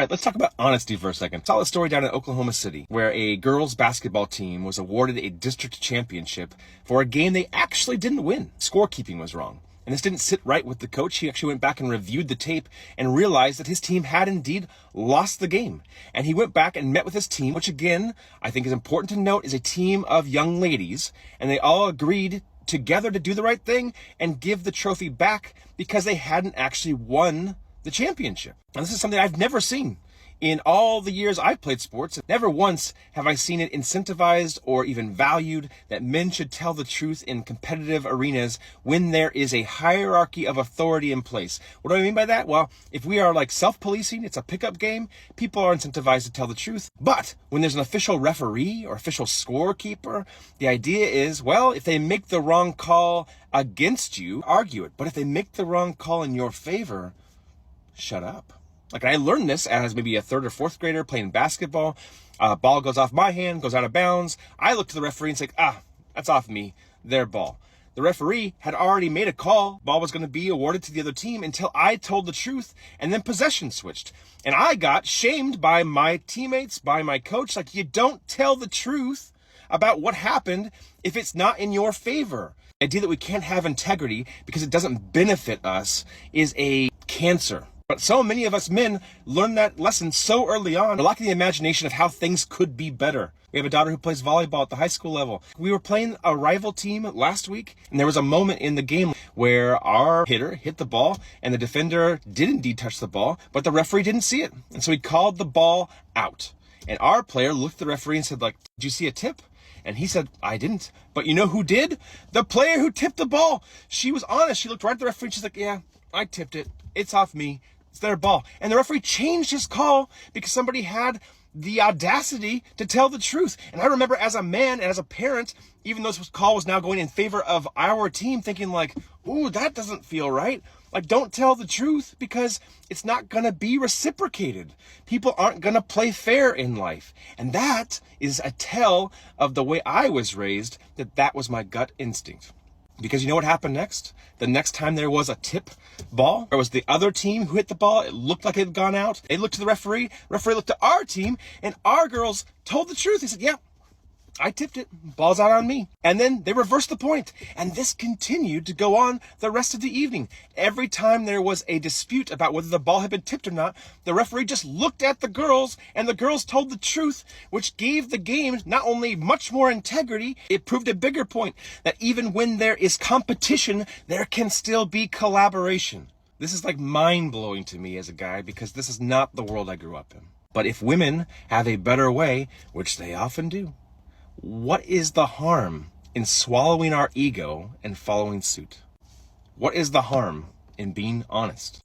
All right, let's talk about honesty for a second. I saw a story down in Oklahoma City where a girls basketball team was awarded a district championship for a game they actually didn't win. Scorekeeping was wrong. And this didn't sit right with the coach. He actually went back and reviewed the tape and realized that his team had indeed lost the game. And he went back and met with his team, which again, I think is important to note, is a team of young ladies. And they all agreed together to do the right thing and give the trophy back because they hadn't actually won the championship. And this is something I've never seen. In all the years I've played sports, never once have I seen it incentivized or even valued that men should tell the truth in competitive arenas when there is a hierarchy of authority in place. What do I mean by that? Well, if we are like self-policing, it's a pickup game, people are incentivized to tell the truth. But when there's an official referee or official scorekeeper, the idea is, well, if they make the wrong call against you, argue it. But if they make the wrong call in your favor, shut up. Like, I learned this as maybe a third or fourth grader playing basketball. Ball goes off my hand, goes out of bounds. I look to the referee and say, that's off me, their ball. The referee had already made a call. Ball was going to be awarded to the other team until I told the truth, and then possession switched. And I got shamed by my teammates, by my coach. Like, you don't tell the truth about what happened if it's not in your favor. The idea that we can't have integrity because it doesn't benefit us is a cancer. But so many of us men learn that lesson so early on. We're lacking the imagination of how things could be better. We have a daughter who plays volleyball at the high school level. We were playing a rival team last week, and there was a moment in the game where our hitter hit the ball, and the defender did indeed touch the ball, but the referee didn't see it. And so he called the ball out. And our player looked at the referee and said, did you see a tip? And he said, I didn't. But you know who did? The player who tipped the ball. She was honest. She looked right at the referee and she's like, yeah, I tipped it. It's off me. It's their ball. And the referee changed his call because somebody had the audacity to tell the truth. And I remember as a man and as a parent, even though this call was now going in favor of our team, thinking ooh, that doesn't feel right. Don't tell the truth because it's not going to be reciprocated. People aren't going to play fair in life. And that is a tell of the way I was raised, that was my gut instinct. Because you know what happened next? The next time there was a tip ball, it was the other team who hit the ball. It looked like it had gone out. They looked to the referee. Referee looked to our team, and our girls told the truth. They said, yeah, I tipped it. Ball's out on me. And then they reversed the point. And this continued to go on the rest of the evening. Every time there was a dispute about whether the ball had been tipped or not, the referee just looked at the girls, and the girls told the truth, which gave the game not only much more integrity, it proved a bigger point, that even when there is competition, there can still be collaboration. This is mind-blowing to me as a guy, because this is not the world I grew up in. But if women have a better way, which they often do, what is the harm in swallowing our ego and following suit? What is the harm in being honest?